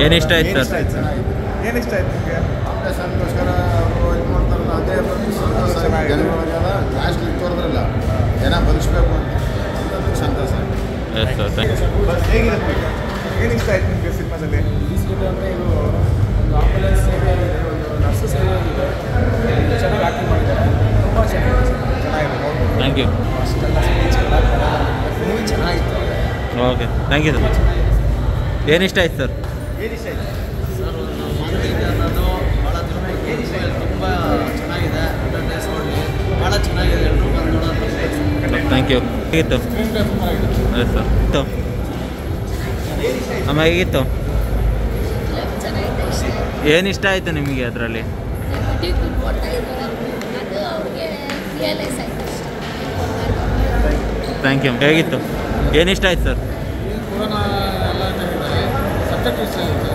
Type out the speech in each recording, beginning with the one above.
ಏನು ಇಷ್ಟ ಆಯ್ತು ಸರ್? ಏನು ಇಷ್ಟ ಆಯ್ತು ನಿಮಗೆ? ಸಂತೋಷಕರ ಅವರು ಇದು ಮಾಡ್ತಾರಲ್ಲ ಅದೇ ಜನಗಳಿಗೆಲ್ಲ ಲಾಸ್ಟ್ ತೋರಿದ್ರಲ್ಲ ಜನ ಬದುಕಬೇಕು ಅಂತ ಸಂತೋಷ. Yes sir, thank you. ಹೇಗಿದೆ ಮೂವಿ? ಏನು ಇಷ್ಟ ಆಯ್ತು ನಿಮಗೆ ಸಿನಿಮಾದಲ್ಲಿ? ಅಂದರೆ ಇದು ಒಂದು ಆಂಬುಲೆನ್ಸ್ ಸೇವೆ ಆಗಿದೆ, ಒಂದು ನರ್ಸು ಸೇವೆ ಆಗಿದೆ, ಚೆನ್ನಾಗಿ ಆ್ಯಕ್ಟಿಂಗ್ ಮಾಡಿದ್ದಾರೆ, ತುಂಬ ಚೆನ್ನಾಗಿದೆ. Thank you. ಅಷ್ಟೆಲ್ಲ ಮೂವಿ ಚೆನ್ನಾಗಿತ್ತು. Okay, thank you sir. ಏನು ಇಷ್ಟ ಆಯ್ತು ಸರ್? ಏನು ಇಷ್ಟ ಆಯ್ತು ಸರ್? ಮಾಂತ್ರಿಕ ಅನ್ನೋದು ಭಾಳ ತುಂಬ ಚೆನ್ನಾಗಿದೆ. ಅಟೆಂಡೆನ್ಸ್ ನೋಡಿ ಭಾಳ ಚೆನ್ನಾಗಿದೆ. ಎಲ್ಲರೂ ಬಂದು ನೋಡೋದು. Thank you. ಹೇಗಿತ್ತು? Yes sir. ಇತ್ತು ಅಮ್ಮ, ಹೇಗಿತ್ತು? ಏನು ಇಷ್ಟ ಆಯಿತು ನಿಮಗೆ ಅದರಲ್ಲಿ? Thank you. ಹೇಗಿತ್ತು? ಏನು ಇಷ್ಟ ಆಯ್ತು ಸರ್? ಪುರಾಣ ಎಲ್ಲ ಸಬ್ಜೆಕ್ಟ್ ಇಷ್ಟ ಆಯಿತು.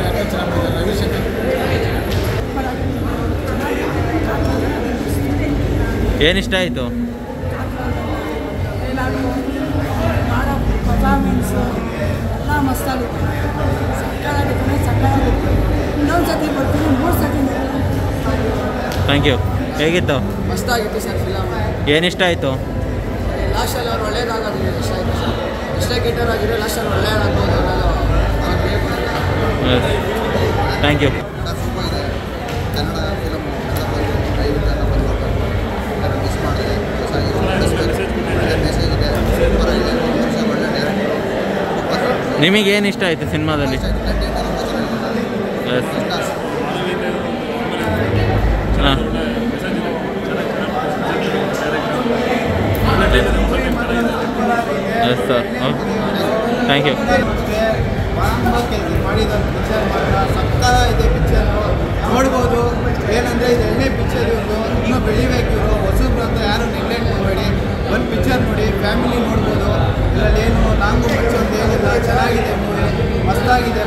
ಯಾಕೆ ಚೆನ್ನಾಗಿದೆ ರವಿಶಂಕರ್. ಏನು ಇಷ್ಟ ಆಯಿತು? ಪರ್ಫಾರ್ಮೆನ್ಸು ಎಲ್ಲ ಮಸ್ತಾಗಿತ್ತು. ಸಕ್ಕತ್ತಾಗಿತ್ತು. ಇನ್ನೊಂದು ಸತಿ ಬರ್ತೀನಿ, 3 ಸತಿ ಥ್ಯಾಂಕ್ ಯು. ಹೇಗಿತ್ತು? ಮಸ್ತಾಗಿತ್ತು ಸರ್ ಫಿಲಮ್. ಏನು ಇಷ್ಟ ಆಯಿತು? ಲಾಸ್ಟಲ್ಲಿ ಅವ್ರು ಒಳ್ಳೇದಾಗೋದು ಇಷ್ಟ ಆಯಿತು ಸರ್. ಎಷ್ಟೇ ಕೆಟ್ಟವರಾಗಿರೋ ಲಾಸ್ಟಲ್ಲಿ ಒಳ್ಳೇದಾಗ್ಬೋದು ಅನ್ನೋದು ಅವ್ರು ಬೇಕು. Thank you. ಸೂಪರ್ ಇದೆ. ಕನ್ನಡ ಫಿಲಮ್ ದಯವಿಟ್ಟು ಬಂದು ಮಿಸ್ ಮಾಡಿದೆ. ಒಳ್ಳೆ ಮೆಸೇಜ್ ಇದೆ. ಸೂಪರ್ ಆಗಿದೆ. ಒಳ್ಳೆ ಡೈರೆಕ್ಟ್. ನಿಮಗೇನು ಇಷ್ಟ ಆಯಿತು ಸಿನಿಮಾದಲ್ಲಿ? ಎಸ್ ಹಾಂ. Yes sir. Thank you. ಮಾಡಿದ ಪಿಕ್ಚರ್ ಮಾತ್ರ ಸಕ್ಕತ್ತಾಗಿದೆ. ಪಿಕ್ಚರು ನೋಡ್ಬೋದು. ಏನಂದರೆ ಇದು ಎಣ್ಣೆ ಪಿಕ್ಚರ್ ಇವರು ಇನ್ನೂ ಬೆಳಿಬೇಕು. ಇವರು ಹೊಸಬ್ರು ಅಂತ ಯಾರು ನೆಗ್ಲೆಕ್ಟ್ ಮಾಡಬೇಡಿ. ಒಂದು ಪಿಕ್ಚರ್ ನೋಡಿ, ಫ್ಯಾಮಿಲಿ ನೋಡ್ಬೋದು. ಇದರಲ್ಲೇನು ಲಾಂಗು ಮಚ್ಚೊಂದು ಏನಿಲ್ಲ. ಚೆನ್ನಾಗಿದೆ ಮೂವಿ, ಮಸ್ತಾಗಿದೆ